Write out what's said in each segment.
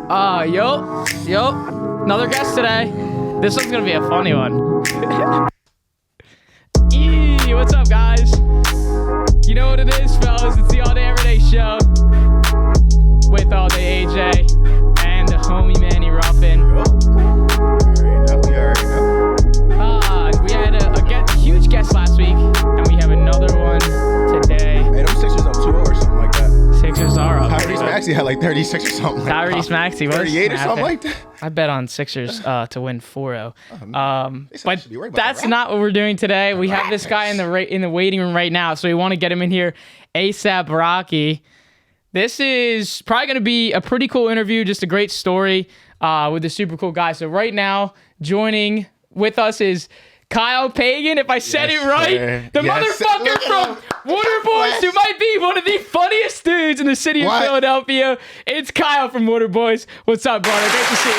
Yo, another guest today. This one's gonna be a funny one. Eee, what's up, guys? You know what it is, fellas? It's the All Day Everyday Show with All Day AJ and the homie Manny Ruffin. We already know. We had a huge guest last week, and we have another one today. Hey, them Sixers up 2-0 or something like that. Sixers are up. Tyrese Maxey had like 36 or something like that. Tyrese Maxey was 38 or something like that. I bet on Sixers to win 4-0. But about that's the not what we're doing today. We have this guy in the waiting room right now, so we want to get him in here ASAP Rocky. This is probably going to be a pretty cool interview, just a great story with a super cool guy. So right now, joining with us is Kyle Pagan, if I said it right. The motherfucker from Wooderboys, who might be one of the funniest dudes in the city of Philadelphia. It's Kyle from Wooderboys. What's up, brother? Great to see you.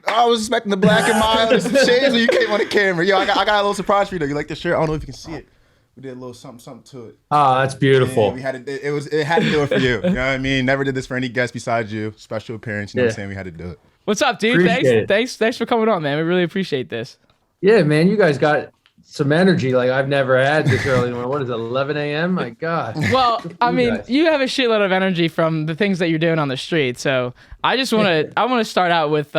I was expecting the black and mild and some shades when you came on the camera. Yo, I got a little surprise for you though. You like the shirt? I don't know if you can see it. We did a little something to it. Oh, that's beautiful. Yeah, we had to, it had to do it for you. You know what I mean? Never did this for any guest besides you. Special appearance. You know what I'm saying? We had to do it. What's up, dude? Thanks for coming on, man. We really appreciate this. Yeah, man, you guys got some energy like I've never had this early. What is it, 11 a.m.? My God. Well, I mean, you have a shitload of energy from the things that you're doing on the street. So I just want to start out with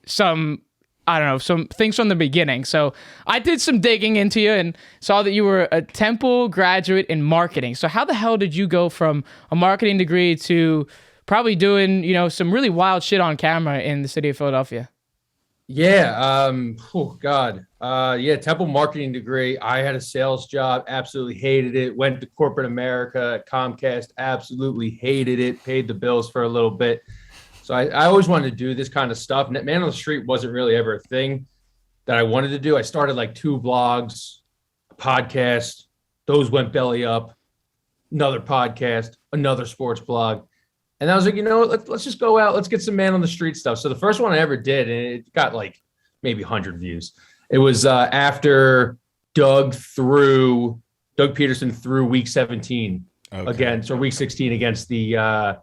some, I don't know, some things from the beginning. So I did some digging into you and saw that you were a Temple graduate in marketing. So how the hell did you go from a marketing degree to probably doing, some really wild shit on camera in the city of Philadelphia? Yeah. Temple marketing degree. I had a sales job, absolutely hated it. Went to corporate America at Comcast, absolutely hated it. Paid the bills for a little bit. So I always wanted to do this kind of stuff. Man on the street wasn't really ever a thing that I wanted to do. I started like 2 blogs, a podcast. Those went belly up. Another podcast, another sports blog. And I was like, let's just go out. Let's get some man on the street stuff. So the first one I ever did, and it got like maybe 100 views. It was after Doug Peterson threw week 17 week 16 against the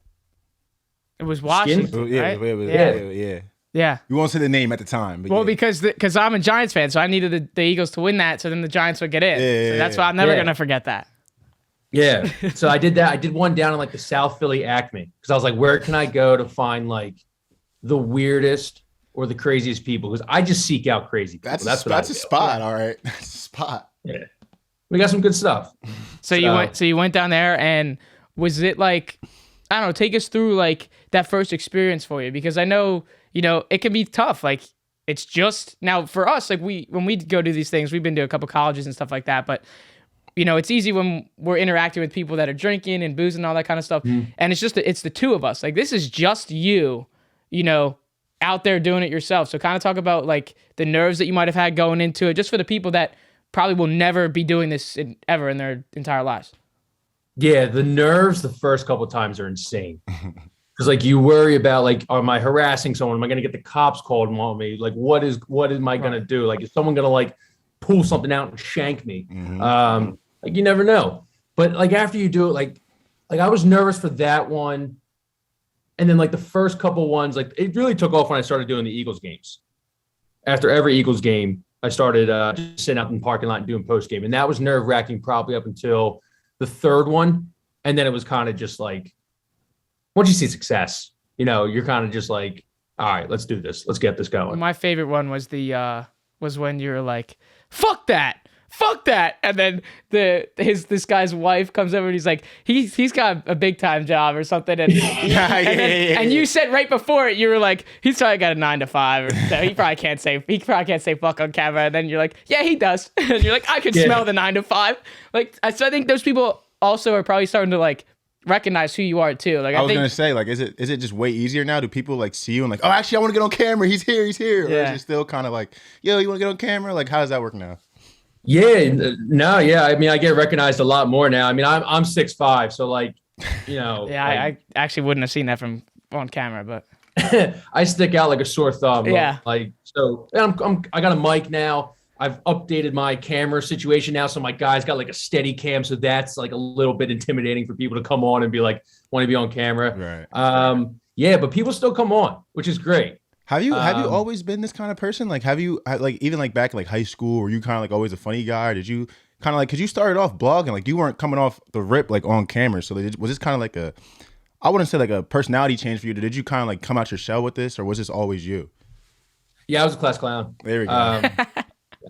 it was Washington, right? Yeah. You won't say the name at the time. But because I'm a Giants fan, so I needed the Eagles to win that, so then the Giants would get in. So that's why I'm never going to forget that. Yeah. So I did that. I did one down in like the South Philly Acme because I was like, where can I go to find like the weirdest or the craziest people? Because I just seek out crazy people. That's a spot. All right. That's a spot. Yeah. We got some good stuff. So you went down there, and was it like, I don't know, take us through like that first experience for you, because I know, it can be tough. Like it's just now for us, like when we go do these things, we've been to a couple colleges and stuff like that, but it's easy when we're interacting with people that are drinking and boozing and all that kind of stuff. And it's the two of us. Like, this is just you, out there doing it yourself. So kind of talk about like the nerves that you might have had going into it, just for the people that probably will never be doing this ever in their entire lives. Yeah, the nerves the first couple of times are insane. Because like you worry about like, am I harassing someone? Am I going to get the cops called on me? Like, what am I going to do? Like, is someone going to like pull something out and shank me? Like you never know. But like after you do it, like I was nervous for that one. And then like the first couple ones, like it really took off when I started doing the Eagles games. After every Eagles game, I started just sitting out in the parking lot and doing post game. And that was nerve wracking probably up until the third one. And then it was kind of just like, once you see success, you're kind of just like, all right, let's do this. Let's get this going. My favorite one was was when you were like, fuck that. And then this guy's wife comes over and he's like, he's got a big time job or something. And, and you said right before it, you were like, he's probably got a 9 to 5 or so. He probably can't say fuck on camera. And then you're like, yeah, he does. And you're like, I could smell the 9 to 5. Like, so I think those people also are probably starting to like recognize who you are too. Like I was gonna say, like, is it just way easier now? Do people like see you and like, oh, actually, I want to get on camera. He's here. Yeah. Or is it still kind of like, yo, you want to get on camera? Like, how does that work now? Yeah, no, yeah. I mean, I get recognized a lot more now. I mean, I'm 6'5", so like, yeah, like, I actually wouldn't have seen that from on camera, but I stick out like a sore thumb. Yeah. Like so, and I got a mic now. I've updated my camera situation now. So my guy's got like a steady cam. So that's like a little bit intimidating for people to come on and be like, want to be on camera. Right. Yeah, but people still come on, which is great. Have you always been this kind of person? Like, have you like even like back in like high school, were you kind of like always a funny guy? Or did you kind of like, cause you started off blogging, like you weren't coming off the rip like on camera. So was this kind of like I wouldn't say like a personality change for you. Did you kind of like come out your shell with this, or was this always you? Yeah, I was a class clown. There we go.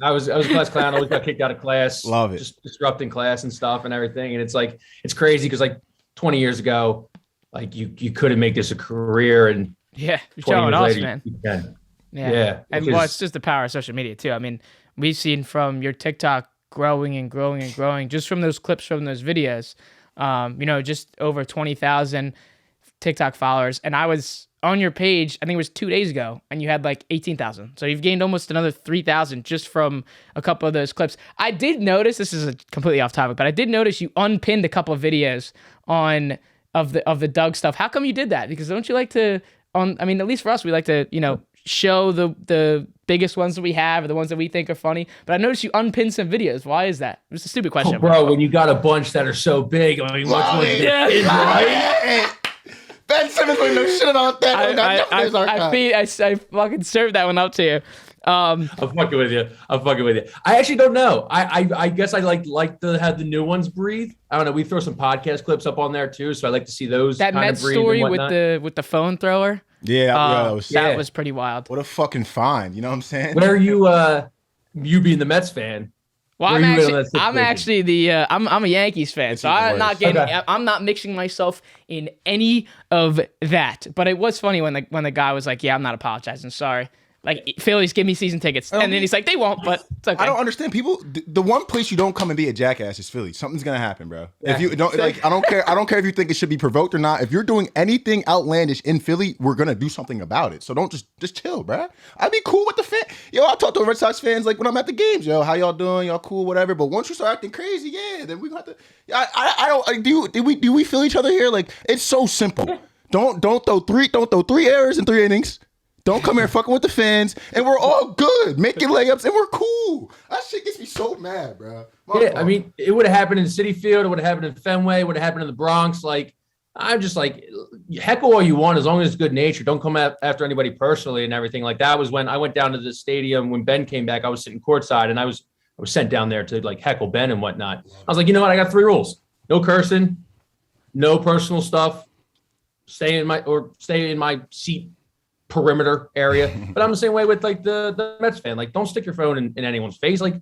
I was a class clown. Always got kicked out of class. Love it. Just disrupting class and stuff and everything. And it's like, it's crazy because like 20 years ago, like you couldn't make this a career, and you're showing us, later, man. you can. Yeah. And well, it's just the power of social media too. I mean, we've seen from your TikTok growing and growing and growing just from those clips from those videos. Just over 20,000 TikTok followers. And I was on your page, I think it was 2 days ago, and you had like 18,000. So you've gained almost another 3,000 just from a couple of those clips. I did notice, this is a completely off topic, but I did notice you unpinned a couple of videos of the Doug stuff. How come you did that? Because don't you like to, at least for us, we like to, show the biggest ones that we have or the ones that we think are funny. But I noticed you unpinned some videos. Why is that? It's a stupid question. Oh, bro, when you got a bunch that are so big, I mean, which one's right? Ben Simmons wouldn't know shit about that. I fucking served that one up to you. I'm fucking with you. I actually don't know. I guess I like to have the new ones breathe. I don't know. We throw some podcast clips up on there too, so I like to see those. That Mets story with the phone thrower. Yeah, that was pretty wild. What a fucking find. You know what I'm saying? Where are you? You being the Mets fan? Well, I'm actually I'm a Yankees fan, so I'm not getting. Okay. I'm not mixing myself in any of that. But it was funny when the guy was like, "Yeah, I'm not apologizing. Sorry." Like, Phillies, give me season tickets. And then he's like, they won't, but it's okay. I don't understand. People, the one place you don't come and be a jackass is Philly. Something's going to happen, bro. Yeah. If you don't, like, I don't care if you think it should be provoked or not. If you're doing anything outlandish in Philly, we're going to do something about it. So don't just chill, bro. I'd be cool with the fan. Yo, I talk to Red Sox fans, like, when I'm at the games. Yo, how y'all doing? Y'all cool, whatever. But once you start acting crazy, then we got to, I don't, like, do we feel each other here? Like, it's so simple. Don't throw three errors in 3 innings. Don't come here fucking with the fans, and we're all good, making layups, and we're cool. That shit gets me so mad, bro. My fault. I mean, it would have happened in Citi Field, it would have happened in Fenway, it would have happened in the Bronx. Like, I'm just like, heckle all you want as long as it's good nature. Don't come after anybody personally and everything. Like, that was when I went down to the stadium when Ben came back. I was sitting courtside, and I was sent down there to like heckle Ben and whatnot. I was like, you know what? I got 3 rules: no cursing, no personal stuff, stay in my seat perimeter area. But I'm the same way with like the Mets fan. Like, don't stick your phone in anyone's face. Like,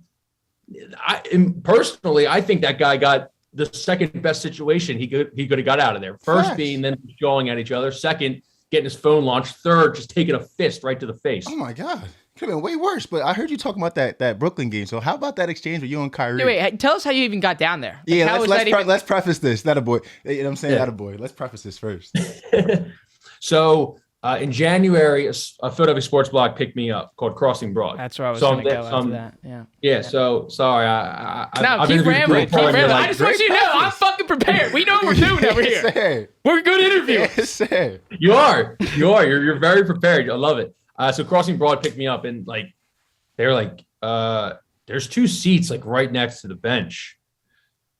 personally, I think that guy got the second best situation he could have got out of there. First being them jawing at each other. Second, getting his phone launched. Third, just taking a fist right to the face. Oh my God. Could have been way worse, but I heard you talking about that Brooklyn game. So how about that exchange with you and Kyrie? Wait, tell us how you even got down there. Like, yeah, let's preface this. That a boy. You know what I'm saying? That a boy. Let's preface this first. So in January, a Philadelphia sports blog picked me up called Crossing Broad. That's where I was going to go after that. Yeah. So sorry. Keep rambling. I just want you to know I'm fucking prepared. We know what we're doing over here. Sir. We're good interviewers. Yes, sir. You are. You're very prepared. I love it. So Crossing Broad picked me up, and like they're like, there's 2 seats like right next to the bench.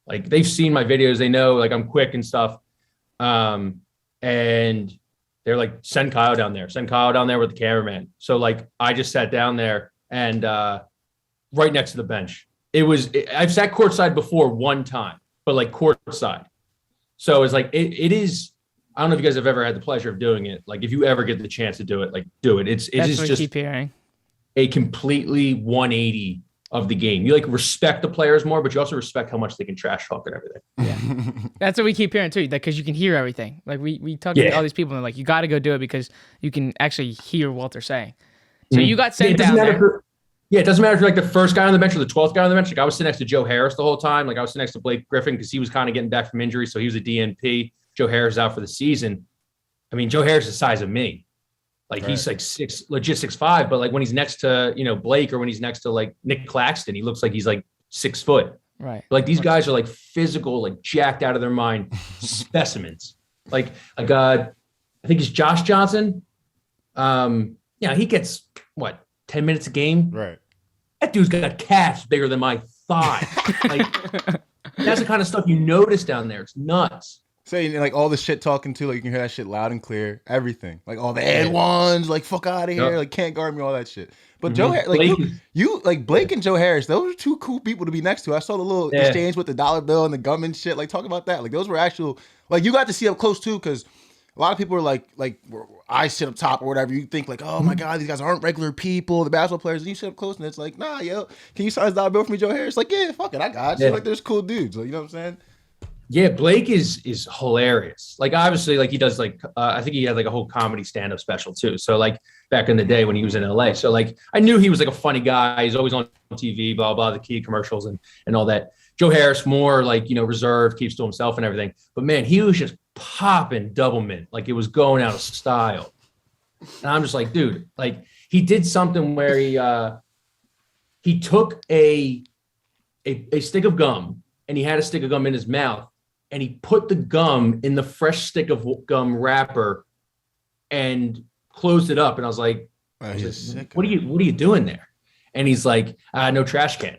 Like, they've seen my videos. They know like I'm quick and stuff. And they're like, send Kyle down there with the cameraman. So like, I just sat down there and right next to the bench. I've sat courtside before one time, but like courtside. So it's like, it is, I don't know if you guys have ever had the pleasure of doing it. Like, if you ever get the chance to do it, like, do it. It's just keep hearing. A completely 180 of the game. You like respect the players more, but you also respect how much they can trash talk and everything. Yeah. That's what we keep hearing too, because you can hear everything. Like, we talk to all these people and like, you got to go do it because you can actually hear what they're saying. So you got sent down there. It doesn't matter if you're like the first guy on the bench or the 12th guy on the bench. Like, I was sitting next to Joe Harris the whole time. Like, I was sitting next to Blake Griffin because he was kind of getting back from injury. So he was a DNP. Joe Harris is out for the season. I mean, Joe Harris is the size of me. Like, he's like 6'5", but like when he's next to, Blake, or when he's next to like Nick Claxton, he looks like he's like 6 foot. Right. Like, these guys are like physical, like jacked out of their mind specimens. Like I think it's Josh Johnson. He gets 10 minutes a game. Right. that dude's got calves bigger than my thigh. Like, that's the kind of stuff you notice down there. It's nuts. Saying like all the shit talking too, like you can hear that shit loud and clear. Everything, like all the and ones, like fuck out of here, like can't guard me, all that shit. But Joe, like you, like Blake and Joe Harris, those are two cool people to be next to. I saw the little exchange with the dollar bill and the gum and shit. Like talk about that. Like those were actual, like you got to see up close too, because a lot of people are like I sit up top or whatever. You think like, oh my god, these guys aren't regular people, the basketball players. And you sit up close and it's like, nah, yo, can you sign this dollar bill for me, Joe Harris? Like, yeah, fuck it, I got you. Like, there's cool dudes. Like, you know what I'm saying? Yeah, Blake is hilarious. Like obviously, like he does like I think he had like a whole comedy stand-up special too. So like back in the day when he was in LA. So like I knew he was like a funny guy. He's always on TV, blah blah, the key commercials and all that. Joe Harris more like, you know, reserved, keeps to himself and everything. But man, he was just popping double mint like it was going out of style. And I'm just like, dude, like he did something where he took a stick of gum and he had a stick of gum in his mouth. And he put the gum in the fresh stick of gum wrapper and closed it up. And I was like, what are you doing there? And he's like, no trash can.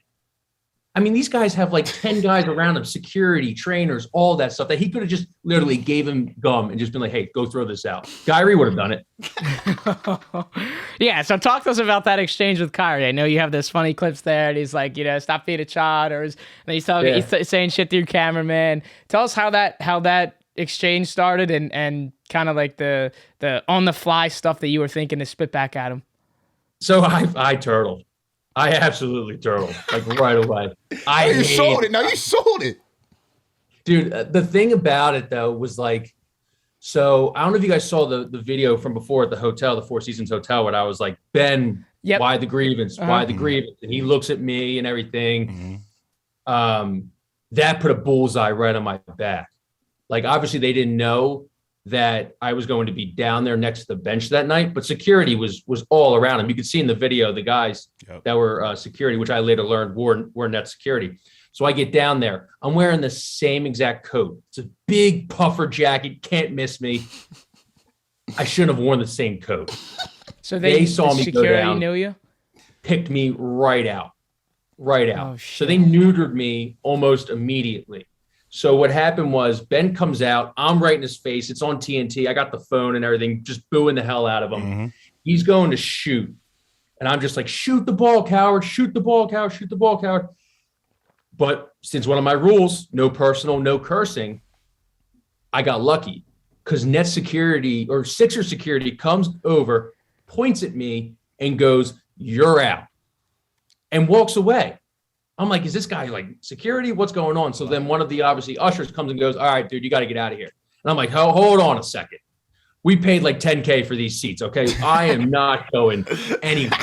I mean, these guys have like 10 guys around him, security, trainers, all that stuff that he could have just literally gave him gum and just been like, hey, go throw this out. Kyrie would have done it. Yeah, so talk to us about that exchange with Kyrie. I know you have this funny clips there, and he's like, you know, stop being a child, or and he's saying shit to your cameraman. Tell us how that exchange started and kind of like the on the fly stuff that you were thinking to spit back at him. So I turtled. I absolutely turtled, like right away. You sold it. Now you sold it. Dude, the thing about it, though, was like, so I don't know if you guys saw the video from before at the hotel, the Four Seasons Hotel, where I was like, Ben, why the grievance? Why the grievance? And he looks at me and everything. That put a bullseye right on my back. Like, obviously, they didn't know that I was going to be down there next to the bench that night, but security was all around him. You could see in the video the guys that were security, which I later learned were net security. So I get down there. I'm wearing the same exact coat. It's a big puffer jacket. Can't miss me. I shouldn't have worn the same coat. So they saw me go down. Knew you? Picked me right out. Oh, so they neutered me almost immediately. So what happened was Ben comes out. I'm right in his face. It's on TNT. I got the phone and everything, just booing the hell out of him. He's going to shoot. And I'm just like, shoot the ball, coward. Shoot the ball, coward. Shoot the ball, coward. But since one of my rules, no personal, no cursing, I got lucky because net security or Sixer security comes over, points at me and goes, you're out, and walks away. I'm like, is this guy like security? What's going on? So then one of the obviously ushers comes and goes, all right, dude, you got to get out of here. And I'm like, hold on a second. We paid like $10K for these seats. Okay. I am not going anywhere.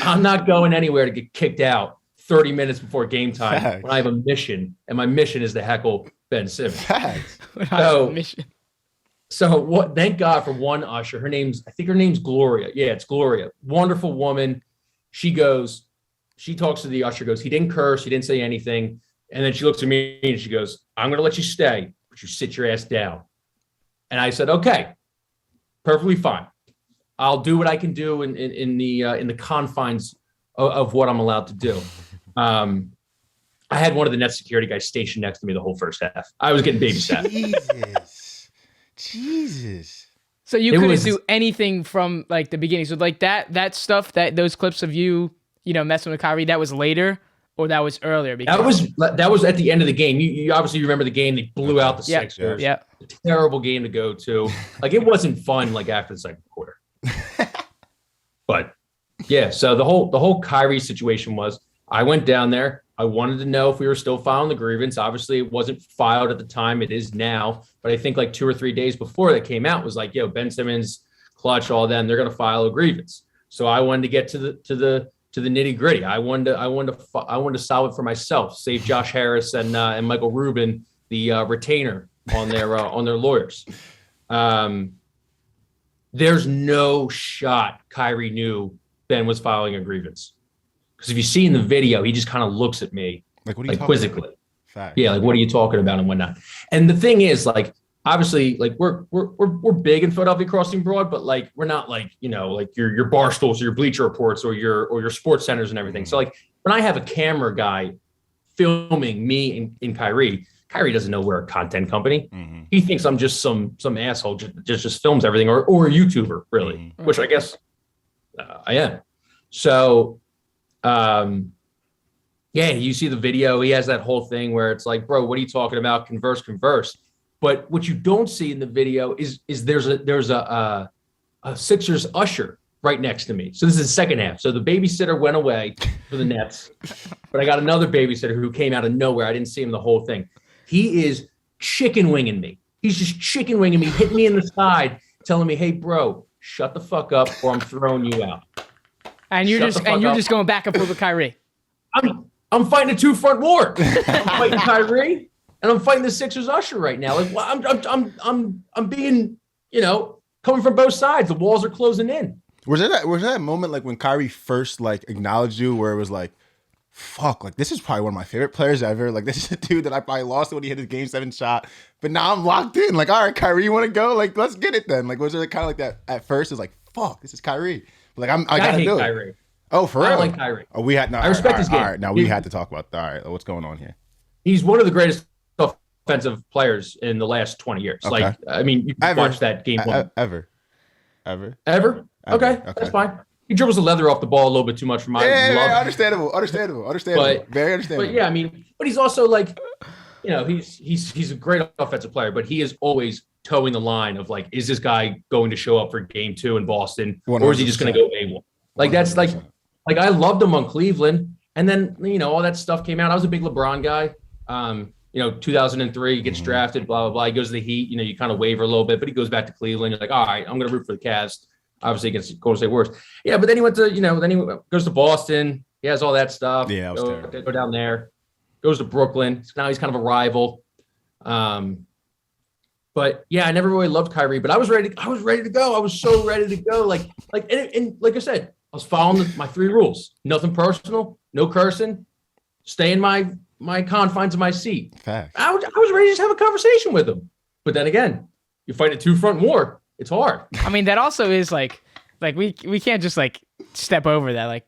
I'm not going anywhere to get kicked out 30 minutes before game time when I have a mission, and my mission is to heckle Ben Simmons. So what? Thank God for one usher. I think her name's Gloria. Yeah, it's Gloria. Wonderful woman. She talks to the usher, goes, he didn't curse, he didn't say anything. And then she looks at me and she goes, I'm going to let you stay, but you sit your ass down. And I said, okay, perfectly fine. I'll do what I can do in the confines of what I'm allowed to do. I had one of the net security guys stationed next to me the whole first half. I was getting babysat. Jesus. So you couldn't do anything from like the beginning. So like that stuff, those clips of you messing with Kyrie, that was later or that was earlier? That was at the end of the game. You obviously remember the game. They blew out the Sixers. Yeah. A terrible game to go to. Like it wasn't fun like after the second quarter. But yeah, so the whole Kyrie situation was I went down there. I wanted to know if we were still filing the grievance. Obviously, it wasn't filed at the time. It is now. But I think like 2 or 3 days before that came out was like, yo, Ben Simmons, Clutch, all them, they're going to file a grievance. So I wanted to get to the nitty gritty. I wanted to solve it for myself. Save Josh Harris and Michael Rubin, the retainer on their lawyers. There's no shot Kyrie knew Ben was filing a grievance. Because if you see in the video, he just kind of looks at me like, what are you quizzically. Fact. Yeah, like, what are you talking about and whatnot? And the thing is, like, obviously, like we're big in Philadelphia Crossing Broad, but like we're not like, you know, like your bar stools or your Bleacher Reports or your sports centers and everything. So like when I have a camera guy filming me and Kyrie doesn't know we're a content company. He thinks I'm just some asshole just films everything or a YouTuber really, which I guess I am. So, yeah, you see the video. He has that whole thing where it's like, bro, what are you talking about? Converse. But what you don't see in the video is there's a Sixers usher right next to me. So this is the second half. So the babysitter went away for the Nets, but I got another babysitter who came out of nowhere. I didn't see him the whole thing. He is chicken winging me. He's just chicken winging me, hitting me in the side, telling me, "Hey, bro, shut the fuck up, or I'm throwing you out." And you're just going back and forth with Kyrie. I'm fighting a two-front war. I'm fighting Kyrie, and I'm fighting the Sixers usher right now. Like, well, I'm being, you know, coming from both sides. The walls are closing in. Was there that moment like when Kyrie first like acknowledged you, where it was like, fuck, like this is probably one of my favorite players ever. Like this is a dude that I probably lost when he hit his Game 7 shot, but now I'm locked in. Like, all right, Kyrie, you want to go? Like, let's get it then. Like, was there kind of like that at first? It's like, fuck, this is Kyrie. Like, I gotta hate do Kyrie. it. Oh, for real? I like Kyrie. Oh, we had no. I respect his game. All right, now we had to talk about. All right, what's going on here? He's one of the greatest offensive players in the last 20 years. Okay. Like, I mean, you can watch that game one. Ever. Okay, that's fine. He dribbles the leather off the ball a little bit too much for my love. Yeah, understandable. Very understandable. But yeah, I mean, but he's also like, you know, he's a great offensive player, but he is always towing the line of like, is this guy going to show up for game 2 in Boston, 100%. Or is he just going to go AWOL? Like 100%. That's like I loved him on Cleveland, and then you know all that stuff came out. I was a big LeBron guy. You know, 2003, he gets drafted, blah blah blah. He goes to the Heat. You know, you kind of waver a little bit, but he goes back to Cleveland. You're like, all right, I'm going to root for the Cavs. Obviously against Golden State Warriors. Yeah, but then he went to, you know, then he goes to Boston. He has all that stuff. Yeah, that was terrible. Go down there. Goes to Brooklyn. So now he's kind of a rival. But yeah, I never really loved Kyrie, but I was ready to go. I was so ready to go. Like and like I said, I was following my 3 rules. Nothing personal, no cursing, stay in my confines of my seat. Fact. I was ready to just have a conversation with him. But then again, you fight a two-front war. It's hard. I mean, that also is like we can't just like step over that. Like,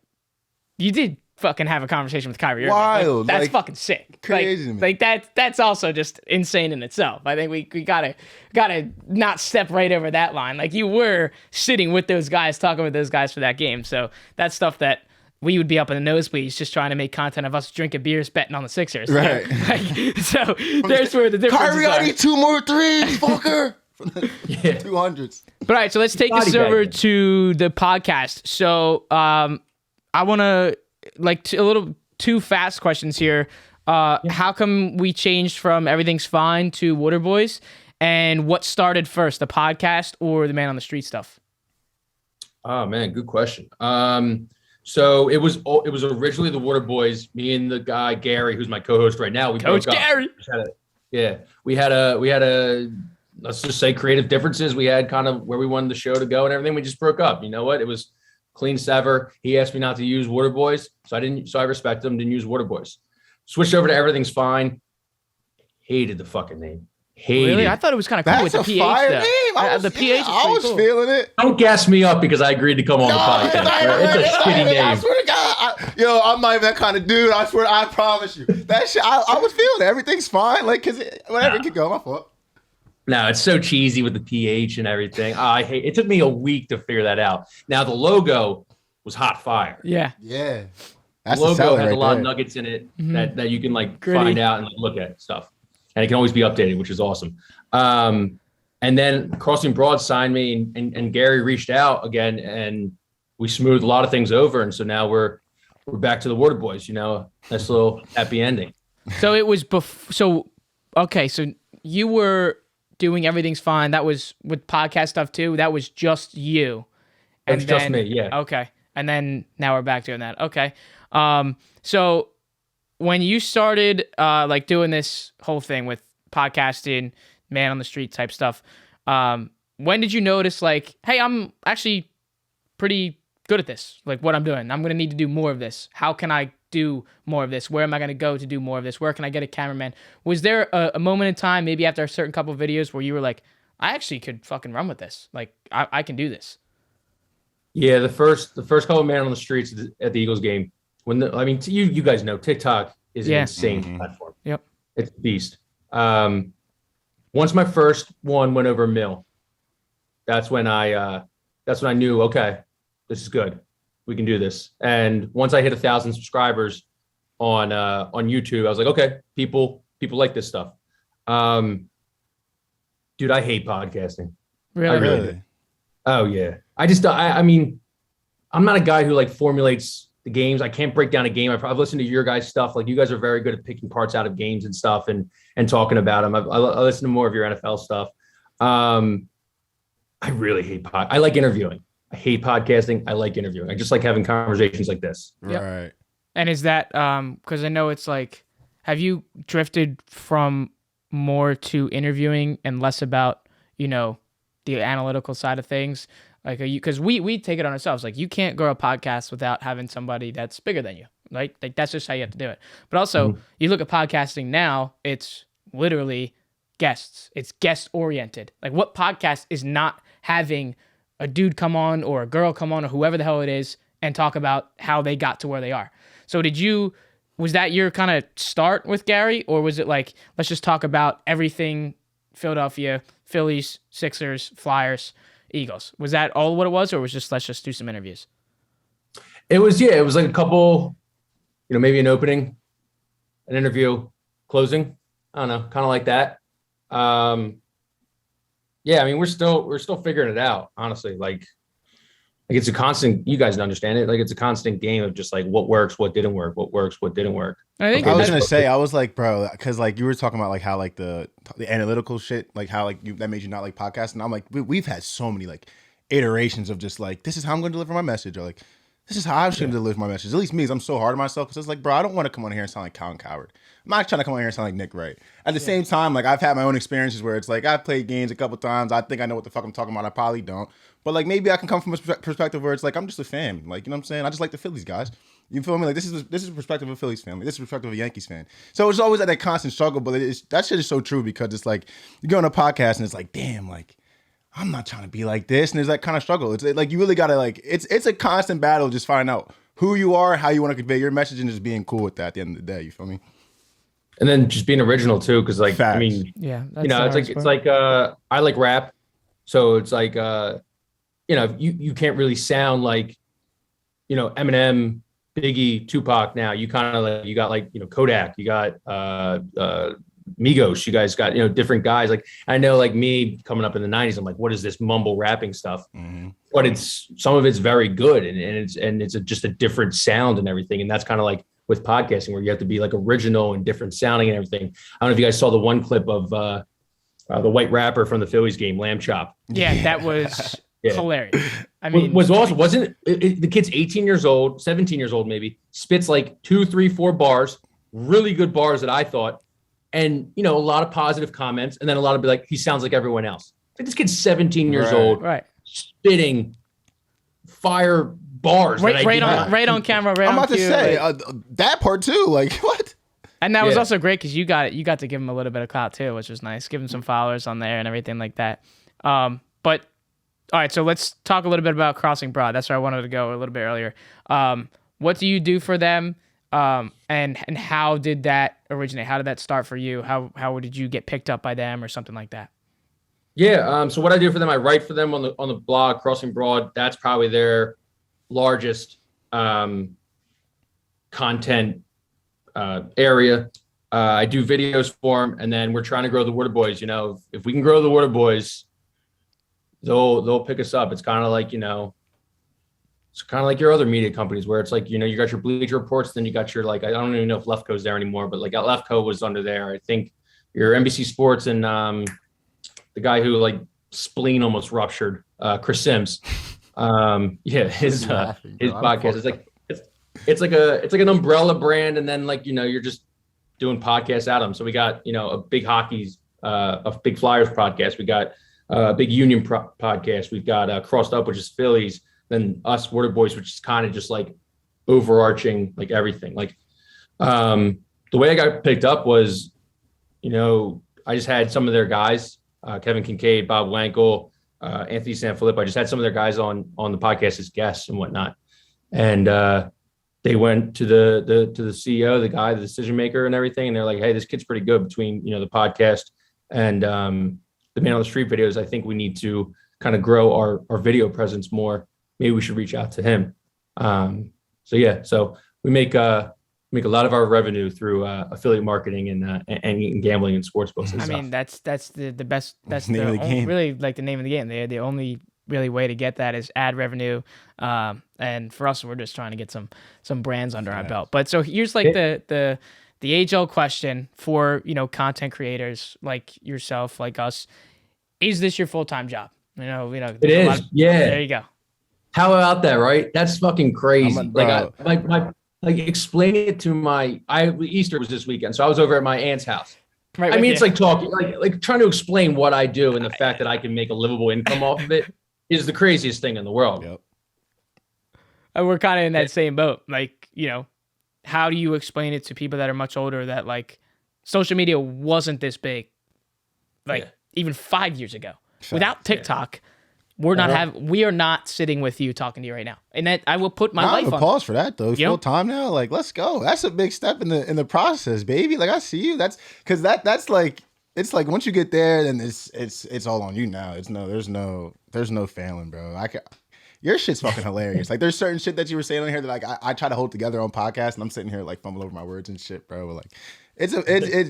you did fucking have a conversation with Kyrie Irving. Wild. Like, that's fucking sick. Crazy. Like that's also just insane in itself. I think we gotta not step right over that line. Like, you were sitting with those guys, talking with those guys for that game. So that's stuff that we would be up in the nosebleeds just trying to make content of us drinking beers, betting on the Sixers. Right. Like, so there's where the difference Kyrie, I need 2 more threes, fucker. From the 200s. But all right, so let's take this over to the podcast. So I want to a little 2 fast questions here. How come we changed from Everything's Fine to Wooderboys? And what started first, the podcast or the Man on the Street stuff? Oh man, good question. So it was originally the Wooderboys. Me and the guy Gary, who's my co-host right now, we Coach broke up. Gary. We had a let's just say creative differences. We had kind of where we wanted the show to go and everything. We just broke up. You know what? It was clean sever. He asked me not to use Wooderboys, so I didn't. So I respect him. Didn't use Wooderboys. Switched over to Everything's Fine. Hated the fucking name. Really? I thought it was kind of cool with the PH. Fire though. name. The PH. I was feeling it. Don't gas me up because I agreed to come on the podcast. It's a shitty name. I swear to God, I'm not even that kind of dude. I promise you. That shit, I was feeling it. Everything's fine. Like, cause whatever, it could go. My fault. No, it's so cheesy with the PH and everything. I hate. It took me a week to figure that out. Now the logo was hot fire. Yeah. That's the logo has a lot of nuggets in it that you can like find out and like, look at stuff, and it can always be updated, which is awesome. And then Crossing Broad signed me, and Gary reached out again, and we smoothed a lot of things over, and so now we're back to the Wooderboys. You know, nice little happy ending. So it was okay. So you were doing Everything's Fine. That was with podcast stuff too. That was just you. And then, just me, yeah. Okay. And then now we're back doing that. Okay. So when you started like doing this whole thing with podcasting, Man on the Street type stuff, when did you notice like, hey, I'm actually pretty good at this, like what I'm doing. I'm going to need to do more of this. How can I do more of this? Where am I going to go to do more of this? Where can I get a cameraman? Was there a moment in time, maybe after a certain couple of videos, where you were like, I actually could fucking run with this. Like, I can do this. Yeah, the first couple of man on the streets at the Eagles game. You guys know TikTok is an insane platform. Yep, it's a beast. Once my first one went over 1 mil, that's when I knew, okay, this is good. We can do this. And once I hit 1,000 subscribers on YouTube, I was like, okay, people like this stuff. Dude, I hate podcasting. Really? Oh yeah. I mean, I'm not a guy who like formulates the games. I can't break down a game. I've listened to your guys' stuff. Like, you guys are very good at picking parts out of games and stuff and talking about them. I listen to more of your NFL stuff. I really hate I like interviewing. I hate podcasting. I like interviewing. I just like having conversations like this. Yep. Right. And is that because I know it's like, have you drifted from more to interviewing and less about, the analytical side of things? Like, because we take it on ourselves. Like, you can't grow a podcast without having somebody that's bigger than you. Right? Like, that's just how you have to do it. But also, you look at podcasting now, it's literally guests. It's guest oriented. Like, what podcast is not having a dude come on or a girl come on or whoever the hell it is and talk about how they got to where they are? So was that your kind of start with Gary, or was it like, let's just talk about everything Philadelphia, Phillies, Sixers, Flyers, Eagles? Was that all what it was, or was just, let's just do some interviews? It was like a couple, maybe an opening, an interview, closing. I don't know, kind of like that. Yeah, I mean, we're still figuring it out, honestly. Like it's a constant, you guys understand it. Like, it's a constant game of just like what works, what didn't work, what works, what didn't work. I was going to say, I was like, bro, cause like you were talking about like how like the analytical shit, like how like that made you not like podcasting. I'm like, we've had so many like iterations of just like, this is how I'm going to deliver my message. Or like, this is how I'm going to deliver my message. At least me, I'm so hard on myself. Cause it's like, bro, I don't want to come on here and sound like Colin Coward. I'm not trying to come on here and sound like Nick Wright. At the same time, like, I've had my own experiences where it's like, I've played games a couple times. I think I know what the fuck I'm talking about. I probably don't. But like, maybe I can come from a perspective where it's like, I'm just a fan. Like, you know what I'm saying? I just like the Phillies, guys. You feel me? Like, this is a perspective of a Phillies family. This is a perspective of a Yankees fan. So it's always at that constant struggle, but that shit is so true, because it's like, you go on a podcast and it's like, damn, like, I'm not trying to be like this. And there's that kind of struggle. It's like, you really got to like, it's a constant battle just finding out who you are, how you want to convey your message, and just being cool with that at the end of the day. You feel me? And then just being original too, because like, Facts. I mean, yeah, it's like I like rap, so it's like you can't really sound like Eminem, Biggie, Tupac. Now you kind of like, you got like Kodak, you got Migos, you guys got different guys. Like, I know, like me coming up in the 90s, I'm like, what is this mumble rapping stuff? Mm-hmm. But some of it's very good, and it's just a different sound and everything, and that's kind of like with podcasting, where you have to be like original and different sounding and everything. I don't know if you guys saw the one clip of the white rapper from the Phillies game, Lamb Chop. Yeah, that was hilarious. I mean, was awesome. Wasn't it? The kid's 18 years old, 17 years old, maybe, spits like 2, 3, 4 bars, really good bars that I thought. And, a lot of positive comments. And then a lot of be like, he sounds like everyone else. Like, this kid's 17 years old, spitting fire bars. Right on camera. Right, I'm on about to say that part too. Like, what? And that was also great, because you got to give him a little bit of clout too, which was nice. Give him some followers on there and everything like that. But all right, so let's talk a little bit about Crossing Broad. That's where I wanted to go a little bit earlier. What do you do for them? And how did that originate? How did that start for you? How did you get picked up by them or something like that? Yeah. So what I do for them, I write for them on the blog, Crossing Broad. That's probably their largest content area. I do videos for them, and then we're trying to grow the Wooderboys. If we can grow the Wooderboys, they'll pick us up. It's kind of like, it's kind of like your other media companies, where it's like, you got your Bleacher Reports, then you got your, like, I don't even know if Lefko's there anymore, but like Lefko was under there. I think your NBC Sports, and the guy who like spleen almost ruptured, Chris Sims. His podcast is like, it's like an umbrella brand, and then like, you're just doing podcasts at them. So we got a big a big Flyers podcast. We got a big Union podcast. We've got Crossed Up, which is Phillies. than us Wooderboys, which is kind of just like overarching like everything. Like the way I got picked up was, I just had some of their guys, Kevin Kincaid, Bob Wankel, Anthony Sanfilippo. I just had some of their guys on the podcast as guests and whatnot. And they went to the CEO, the guy, the decision maker and everything. And they're like, hey, this kid's pretty good between, the podcast and the Man on the Street videos. I think we need to kind of grow our video presence more. Maybe we should reach out to him. So we make a lot of our revenue through affiliate marketing and gambling and sports books and stuff. I mean, that's the best. That's Name of the game. Really like the name of the game. The only really way to get that is ad revenue. And for us, we're just trying to get some brands under our belt. But so here's like the age-old question for, content creators like yourself, like us. Is this your full-time job? It is. There you go. How about that, right? That's fucking crazy. Explain it to Easter was this weekend, so I was over at my aunt's house. Right, I mean, it's like talking, like trying to explain what I do and the fact that I can make a livable income off of it is the craziest thing in the world. Yep. And we're kind of in that same boat. Like, how do you explain it to people that are much older that like social media wasn't this big, even 5 years ago? Without TikTok, we are not sitting with you talking to you right now. And that I will put my life on. Pause for that though. Full time now. Like, let's go. That's a big step in the process, baby. Like, I see you. That's because that's like, it's like once you get there, then it's all on you now. There's no failing, bro. Your shit's fucking hilarious. Like, there's certain shit that you were saying on here that like I try to hold together on podcasts, and I'm sitting here like fumbling over my words and shit, bro. Like,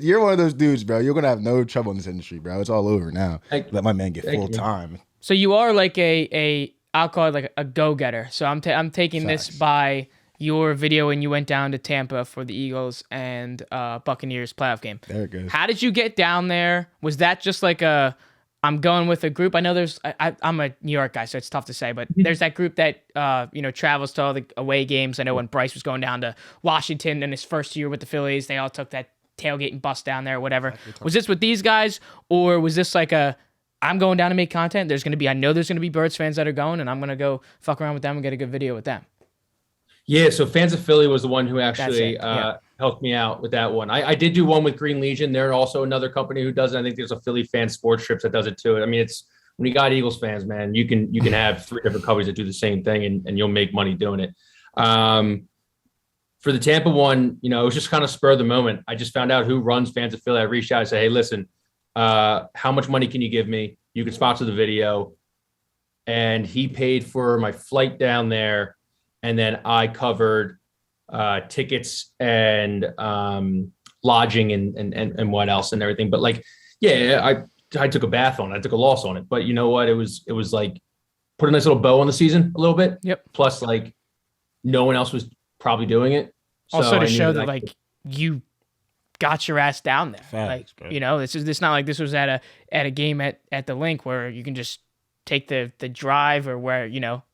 you're one of those dudes, bro. You're gonna have no trouble in this industry, bro. It's all over now. Let my man get full time. So you are like I'll call it like a go-getter. So I'm taking this by your video when you went down to Tampa for the Eagles and Buccaneers playoff game. There it goes. How did you get down there? Was that just like I'm going with a group? I know I'm a New York guy, so it's tough to say, but there's that group that travels to all the away games. I know when Bryce was going down to Washington in his first year with the Phillies, they all took that tailgate and bus down there, or whatever. Was this with these guys, or was this like I'm going down to make content? I know there's gonna be Birds fans that are going, and I'm gonna go fuck around with them and get a good video with them. Yeah, so Fans of Philly was the one who actually helped me out with that one. I did do one with Green Legion. They're also another company who does it. I think there's a Philly fan sports trips that does it too. I mean, it's when you got Eagles fans, man, you can have 3 different companies that do the same thing and you'll make money doing it. For the Tampa one, it was just kind of spur of the moment. I just found out who runs Fans of Philly. I reached out and said, hey, listen, how much money can you give me? You can sponsor the video. And he paid for my flight down there. And then I covered tickets and lodging and what else and everything. But I took a bath on it. I took a loss on it. But you know what? It was like put a nice little bow on the season a little bit. Yep. Plus, like, no one else was probably doing it. Also to show that like you got your ass down there. Facts, like, this not like this was at a game at the link where you can just take the drive or where,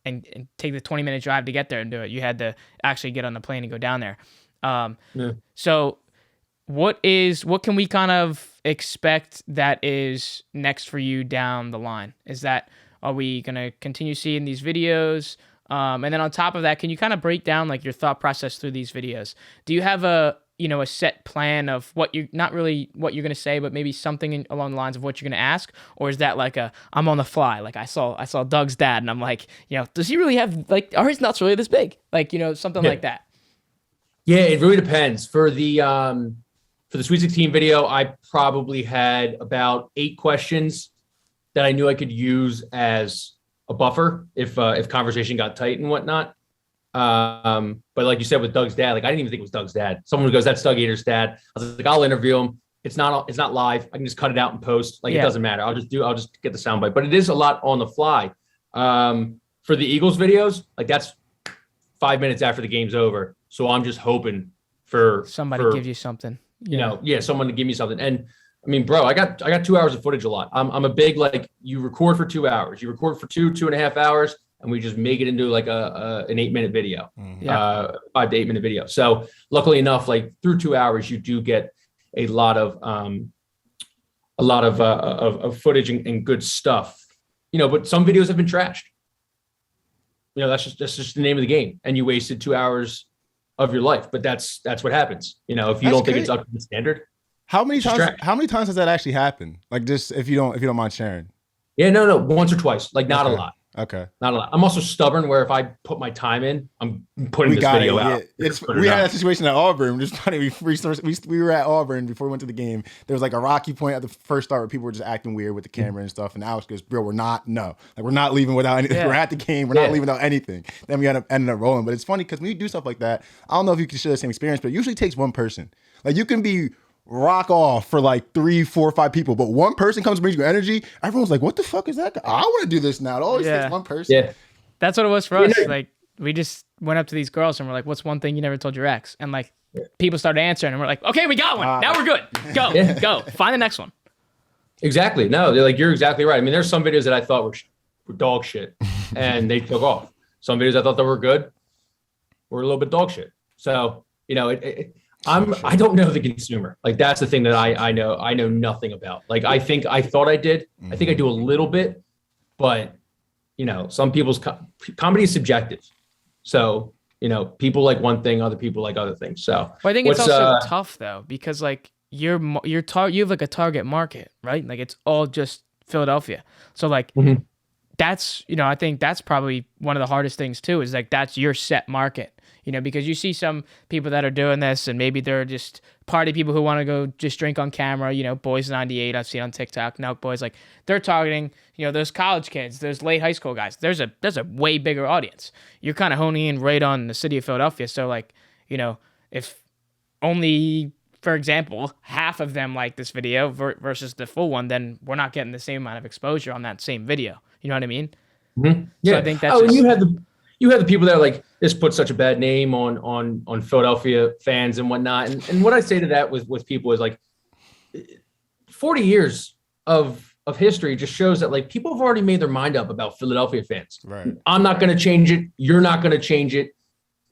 and take the 20-minute drive to get there and do it. You had to actually get on the plane and go down there. So what can we kind of expect that is next for you down the line? Are we going to continue seeing these videos? And then on top of that, can you kind of break down like your thought process through these videos? Do you have a set plan of what you're going to say, but maybe something along the lines of what you're going to ask? Or is that like I'm on the fly? Like I saw Doug's dad and I'm like, does he really have like, are his nuts really this big? Like, something like that. Yeah, it really depends. For the Sweet 16 video, I probably had about 8 questions that I knew I could use as a buffer if conversation got tight and whatnot. But like you said with Doug's dad, like I didn't even think it was Doug's dad. Someone who goes, that's Doug Eater's dad. I was like, I'll interview him. It's not live. I can just cut it out and post. Like, It doesn't matter. I'll just get the soundbite. But it is a lot on the fly. For the Eagles videos, like that's 5 minutes after the game's over. So I'm just hoping for somebody gives you something. Someone to give me something. And I mean, bro, I got 2 hours of footage a lot. I'm a big, like, you record for 2 hours. You record for 2.5 hours. And we just make it into like an 8-minute video, 5 to 8 minute video. So luckily enough, like through 2 hours, you do get a lot of footage and good stuff, but some videos have been trashed. that's just the name of the game. And you wasted 2 hours of your life. But that's what happens. If you don't think it's up to the standard. How many times has that actually happened? Like, just if you don't mind sharing. Yeah, no, once or twice. Like, not a lot. Okay. Not a lot. I'm also stubborn where if I put my time in, I'm putting this video out. We had that situation at Auburn. Just funny. We were at Auburn before we went to the game. There was like a rocky point at the first start where people were just acting weird with the camera and stuff. And Alex goes, bro, we're not leaving without anything. Yeah. We're at the game. We're not leaving without anything. Then we ended up rolling. But it's funny because when you do stuff like that, I don't know if you can share the same experience, but it usually takes one person. Like, you can be rock off for like 3, 4, 5 people, but one person comes and brings you energy. Everyone's like, what the fuck is that guy? I want to do this now. It always takes one person. Yeah. That's what it was for us. Like, we just went up to these girls and we're like, what's one thing you never told your ex? And like, people started answering and we're like, okay, we got one. Now we're good. Go. Find the next one. Exactly. No, they're like, you're exactly right. I mean, there's some videos that I thought were dog shit and they took off. Some videos I thought that were good were a little bit dog shit. So, I don't know the consumer. Like, that's the thing that I know nothing about. Like, I thought I did. I think I do a little bit, but some people's comedy is subjective. So, people like one thing, other people like other things. So well, I think it's also tough though, because like you have like a target market, right? Like, it's all just Philadelphia. So like, that's, I think that's probably one of the hardest things too, is like, that's your set market. Because you see some people that are doing this and maybe they're just party people who want to go just drink on camera, Boys 98 I've seen on TikTok, Nelk Boys, like they're targeting, those college kids, those late high school guys. There's a way bigger audience. You're kind of honing in right on the city of Philadelphia. So like, if only, for example, half of them like this video versus the full one, then we're not getting the same amount of exposure on that same video. You know what I mean? Mm-hmm. Yeah. So I think that's and you had the people that are like, this puts such a bad name on Philadelphia fans and whatnot. And what I say to that with people is like, 40 years of history just shows that like people have already made their mind up about Philadelphia fans. Right. I'm not going to change it. You're not going to change it.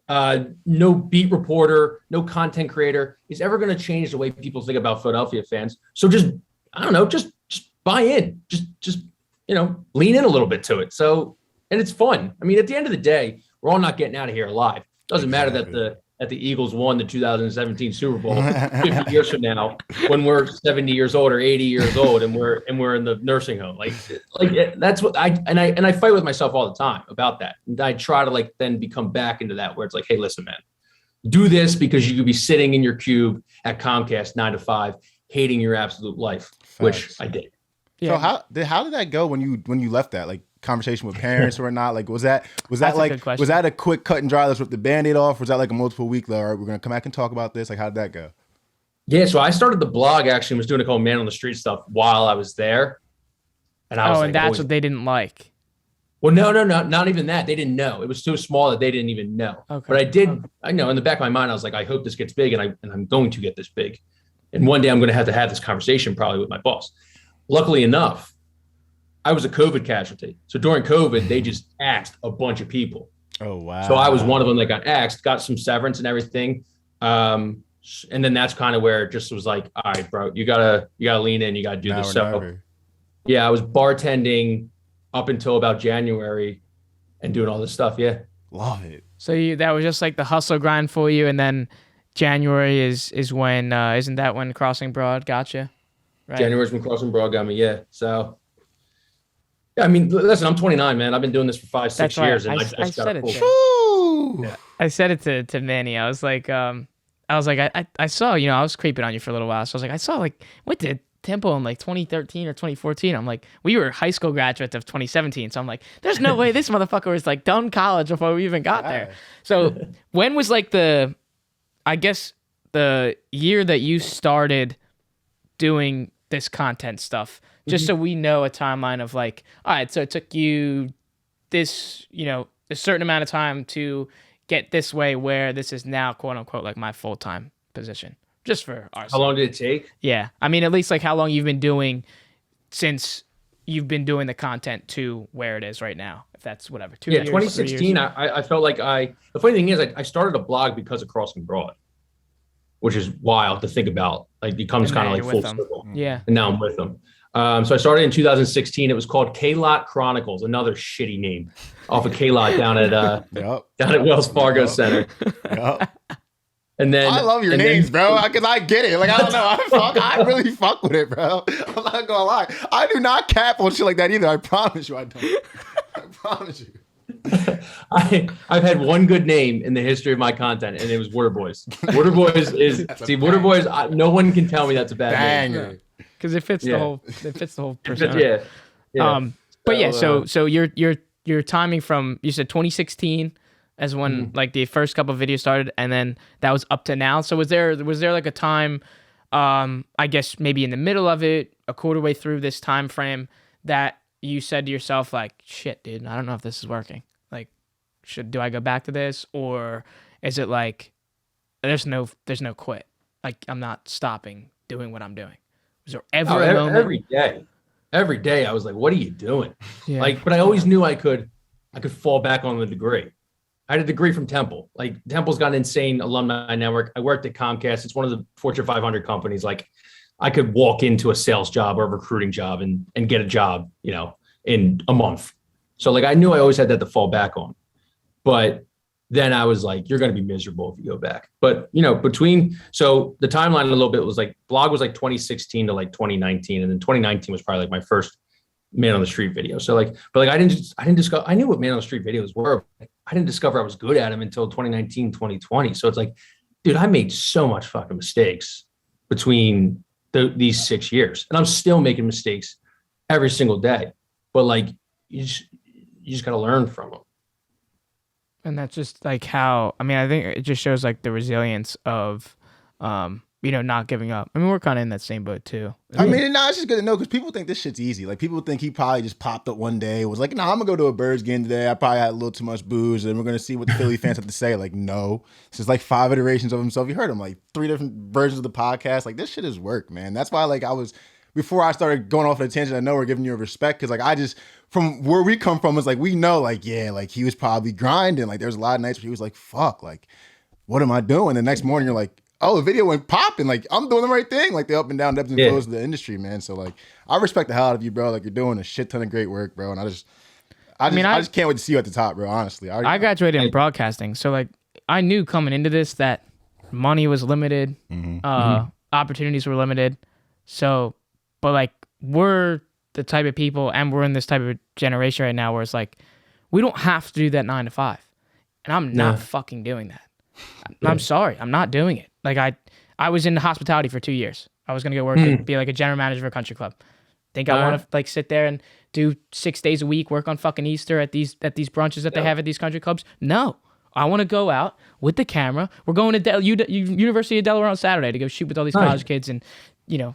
No beat reporter, no content creator is ever going to change the way people think about Philadelphia fans. So just buy in, just lean in a little bit to it. So, and it's fun. I mean, at the end of the day, we're all not getting out of here alive. Doesn't matter that the Eagles won the 2017 Super Bowl 50 years from now when we're 70 years old or 80 years old and we're in the nursing home. Like that's what I fight with myself all the time about that. And I try to like then become back into that where it's like, hey, listen, man, do this because you could be sitting in your cube at Comcast 9 to 5, hating your absolute life, which I did. Yeah. So how did that go when you left that? Like, conversation with parents or not? Like, was that a quick cut and dry, let's rip the Band-Aid off? Was that like a multiple week, all right, we're gonna come back and talk about this? Like, how did that go? Yeah, so I started the blog actually, was doing a couple Man on the Street stuff while I was there. And I was like, that's what they didn't like. Well, no, not even that. They didn't know. It was so small that they didn't even know. Okay. But I know in the back of my mind, I was like, I hope this gets big and I'm going to get this big. And one day I'm going to have this conversation probably with my boss. Luckily enough, I was a COVID casualty. So during COVID, they just axed a bunch of people. Oh, wow. So I was one of them that got axed, got some severance and everything. And then that's kind of where it just was like, all right, bro, you gotta lean in, you gotta do this. So yeah, I was bartending up until about January and doing all this stuff. Yeah. Love it. So that was just like the hustle grind for you. And then January is when, isn't that when Crossing Broad got you? Right. January's when Crossing Broad got me. Yeah. So, yeah, I mean, listen, I'm 29, man. I've been doing this for 5-6 years. And I said it. I said it to Manny. I was like, I saw, I was creeping on you for a little while. So I was like, I saw went to Temple in like 2013 or 2014. I'm like, we were high school graduates of 2017. So I'm like, there's no way this motherfucker was like done college before we even got there. So when was like the year that you started doing this content stuff? Just so we know a timeline of like, all right, so it took you this, a certain amount of time to get this way where this is now, quote unquote, like my full-time position. Just for our How long did it take? Yeah. I mean, at least like how long you've been doing since you've been doing the content to where it is right now. If that's whatever. 2 years, 2016, I felt like the funny thing is I started a blog because of Crossing Broad, which is wild to think about. Like, it becomes kind of like full circle. Yeah. And now I'm with them. So I started in 2016. It was called K-Lot Chronicles, another shitty name off of K-Lot down at down at Wells Fargo Center. Yep. And then I love your names, bro, because I get it. Like, I don't know. I really fuck with it, bro. I'm not gonna lie. I do not cap on shit like that either. I promise you I don't. I promise you. I've had one good name in the history of my content, and it was Wooderboys. Wooderboys is Wooderboys. No one can tell me that's a bad name because it fits the whole. It fits the whole persona. Yeah. But yeah. So your timing from, you said 2016 as when like the first couple of videos started, and then that was up to now. So was there like a time, I guess maybe in the middle of it, a quarter way through this time frame, that you said to yourself like, shit, dude, I don't know if this is working. Like, do I go back to this, or is it like there's no quit? Like, I'm not stopping doing what I'm doing. Was there ever a moment? Every day I was like, what are you doing? Yeah. Like, but I always knew I could fall back on the degree. I had a degree from Temple. Like, Temple's got an insane alumni network. I worked at Comcast. It's one of the Fortune 500 companies. Like, I could walk into a sales job or a recruiting job and get a job, in a month. So like, I knew I always had that to fall back on. But then I was like, you're going to be miserable if you go back. But, so the timeline a little bit was like, blog was like 2016 to like 2019. And then 2019 was probably like my first Man on the Street video. So like, but like, I didn't discover, I knew what Man on the Street videos were. I didn't discover I was good at them until 2019, 2020. So it's like, dude, I made so much fucking mistakes between these 6 years, and I'm still making mistakes every single day. But like, you just got to learn from them. And that's just like how, I mean, I think it just shows like the resilience of, not giving up. I mean, we're kind of in that same boat too. I mean, it's just good to know, because people think this shit's easy. Like, people think he probably just popped up one day, was like, I'm going to go to a Birds game today. I probably had a little too much booze, and we're going to see what the Philly fans have to say. Like, no. This is like 5 iterations of himself. You heard him, like 3 different versions of the podcast. Like, this shit is work, man. That's why, like, before I started going off on a tangent, I know we're giving you a respect, because like, from where we come from, is like, we know, like, yeah, like, he was probably grinding. Like, there's a lot of nights where he was like, fuck, like, what am I doing? The next morning, you're like, oh, the video went popping. Like, I'm doing the right thing. Like, the up and down ebbs and flows of the industry, man. So like, I respect the hell out of you, bro. Like, you're doing a shit ton of great work, bro. And I just can't wait to see you at the top, bro. Honestly, I graduated in broadcasting, so like, I knew coming into this that money was limited, opportunities were limited. So, but like, we're the type of people, and we're in this type of generation right now where it's like, we don't have to do that 9 to 5, and I'm not fucking doing that. I'm sorry, I'm not doing it. Like, I was in hospitality for 2 years. I was gonna go work and be like a general manager for a country club. Think I want to like sit there and do 6 days a week, work on fucking Easter at these brunches that they have at these country clubs? No, I want to go out with the camera. We're going to University of Delaware on Saturday to go shoot with all these college kids and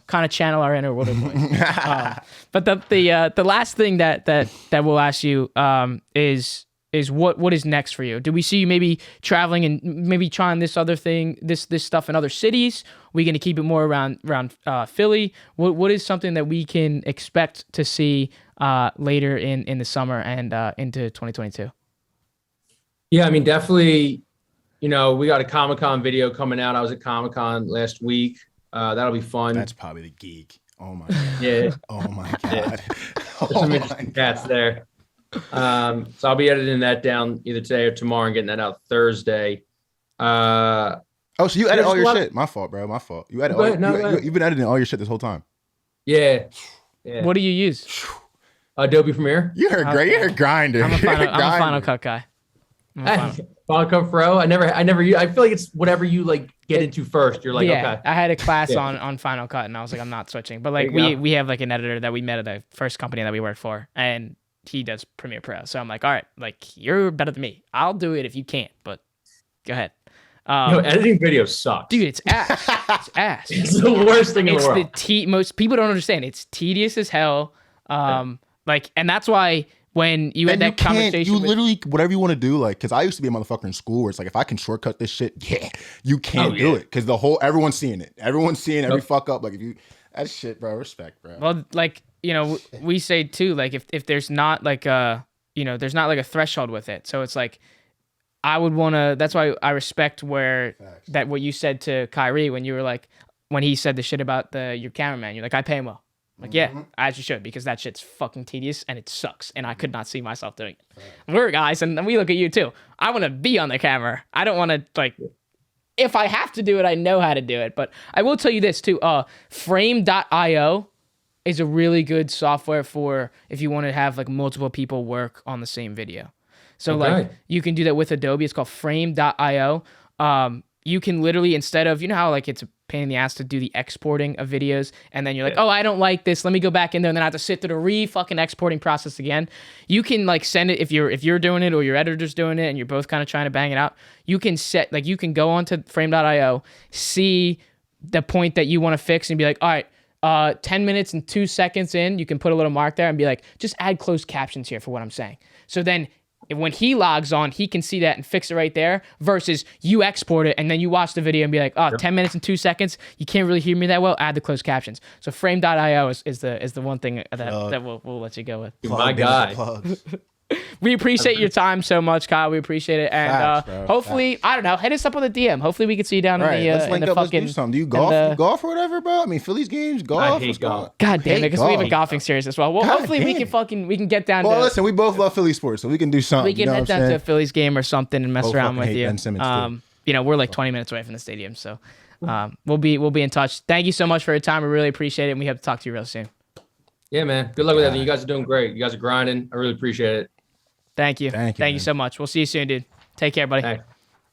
kind of channel our inner Wooderboys. But the last thing that we'll ask you is what is next for you? Do we see you maybe traveling and maybe trying this other thing, this stuff in other cities? We going to keep it more around Philly? What is something that we can expect to see later in the summer and into 2022? Yeah, I mean, definitely. We got a Comic-Con video coming out. I was at Comic-Con last week. That'll be fun. That's probably the geek. Oh my god. Yeah. Oh my god. There's some interesting cats there. So I'll be editing that down either today or tomorrow and getting that out Thursday. So you edit all your shit? My fault, bro. My fault. You edit you've been editing all your shit this whole time. Yeah. What do you use? Adobe Premiere. You heard great. You're a grinder. I'm a Final Cut guy. Final Cut Pro. I feel like it's whatever you like get into first. You're like, okay. I had a class on Final Cut, and I was like, I'm not switching. But like, we have like an editor that we met at the first company that we worked for, and he does Premiere Pro. So I'm like, all right, like, you're better than me. I'll do it if you can't, but go ahead. Editing videos sucks. Dude, it's ass. It's ass. It's the worst thing in the world. Most people don't understand. It's tedious as hell. And that's why when you had that conversation, you literally, whatever you want to do, like, because I used to be a motherfucker in school where it's like, if I can shortcut this shit, you can't do it, because everyone's seeing it. Everyone's seeing every fuck up. Like, that shit, bro, respect, bro. Well, like, we say too, like, if there's not like there's not like a threshold with it. So it's like, I would want to, that's why I respect what you said to Kyrie when you were like, when he said the shit about your cameraman, you're like, I pay him well. Like, yeah, as you should, because that shit's fucking tedious and it sucks, and I could not see myself doing it. We're guys, and we look at you too. I want to be on the camera. I don't want to, like, if I have to do it, I know how to do it. But I will tell you this too. Frame.io is a really good software for if you want to have like multiple people work on the same video. So like you can do that with Adobe. It's called Frame.io. You can literally, instead of, you know how like it's a pain in the ass to do the exporting of videos, and then you're like, oh, I don't like this, let me go back in there, and then I have to sit through the fucking exporting process again. You can like send it, if you're doing it or your editor's doing it and you're both kind of trying to bang it out, you can set, like you can go onto Frame.io, see the point that you want to fix and be like, all right, 10 minutes and 2 seconds in, you can put a little mark there and be like, just add closed captions here for what I'm saying. So then when he logs on, he can see that and fix it right there, versus you export it and then you watch the video and be like, oh, 10 minutes and 2 seconds, you can't really hear me that well, add the closed captions. So Frame.io is the one thing that we'll let you go with. My guy. We appreciate your time so much, Kyle. We appreciate it. And hopefully, I don't know, hit us up with a DM. Hopefully we can see you down in the let's link up, fucking... Let's do something. Do you golf? Golf or whatever, bro? I mean, Phillies games, golf. I hate golf. God damn it, because we have a golfing series as well. Well, hopefully we can get down to... Well, listen, we both love Philly sports, so we can do something. We can head down to a Phillies game or something and mess around with you. Ben Simmons you know, we're like 20 minutes away from the stadium, so we'll be in touch. Thank you so much for your time. We really appreciate it, and we hope to talk to you real soon. Yeah, man. Good luck with everything. You guys are doing great. You guys are grinding. I really appreciate it. Thank you. Thank you so much. We'll see you soon, dude. Take care, buddy. Thanks.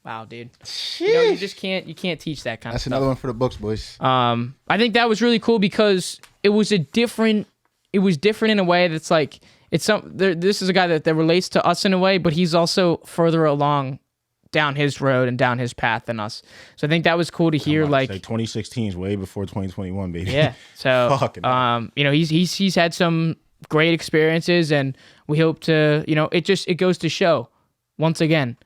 Wow, dude. You know, you just can't teach that kind of stuff. That's another one for the books, boys. I think that was really cool because it was different in a way that's like, this is a guy that relates to us in a way, but he's also further along down his road and down his path than us. So I think that was cool to hear. Like 2016 is way before 2021, baby. Yeah. So you know, he's had some great experiences, and we hope to, you know, it goes to show once again,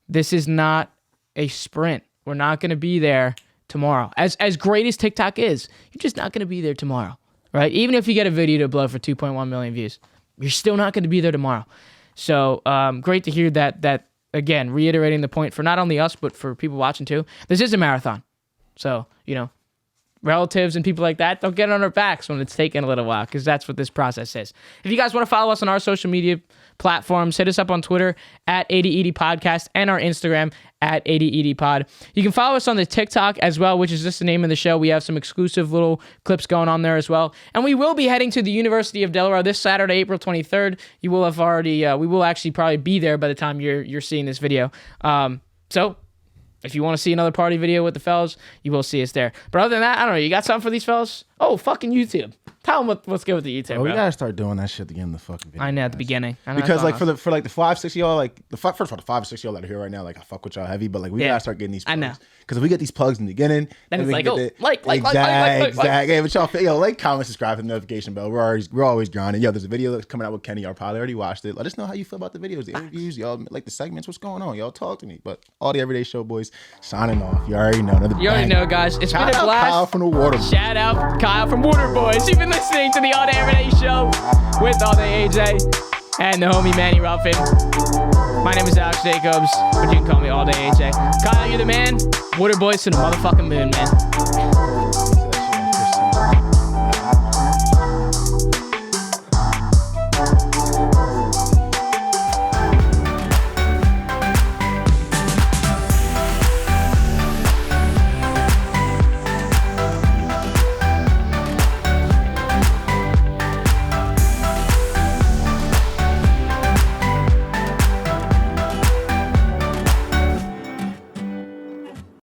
this is not a sprint. We're not going to be there tomorrow. As great as TikTok is, you're just not going to be there tomorrow, right? Even if you get a video to blow for 2.1 million views, you're still not going to be there tomorrow. So great to hear that again, reiterating the point for not only us, but for people watching too. This is a marathon. So, you know, relatives and people like that, don't get on our backs when it's taking a little while, because that's what this process is. If you guys want to follow us on our social media platforms, hit us up on Twitter at 80ED Podcast and our Instagram at 80ED Pod. You can follow us on the TikTok as well, which is just the name of the show. We have some exclusive little clips going on there as well. And we will be heading to the University of Delaware this Saturday, April 23rd. You will have already, we will actually probably be there by the time you're seeing this video. So if you want to see another party video with the fellas, you will see us there. But other than that, I don't know. You got something for these fellas? Oh, fucking YouTube. Tell them what's good with the YouTube, we bro. gotta start doing that shit again in the fucking video. I know at the beginning. Because like for the 5-6 of y'all, like first of all, the 5 or 6 y'all that are here right now, like I fuck with y'all heavy, but like we gotta start getting these plugs. I know. Because if we get these plugs in the beginning, then it's like, like. Hey, but y'all, like, comment, subscribe, hit the notification bell. We're always grinding. Yo, there's a video that's coming out with Kenny. Y'all probably already watched it. Let us know how you feel about the videos, the interviews, y'all like the segments. What's going on? Y'all talk to me. But all the everyday show boys signing off. You already know. You already know, guys. It's been a blast. Kyle from the Wooderboys. Shout out Kyle from Wooderboys. You've been listening to the All Day Everyday Show with All Day AJ and the homie Manny Ruffin. My name is Alex Jacobs, but you can call me All Day AJ. Kyle, you're the man. Wooderboys to the motherfucking moon, man.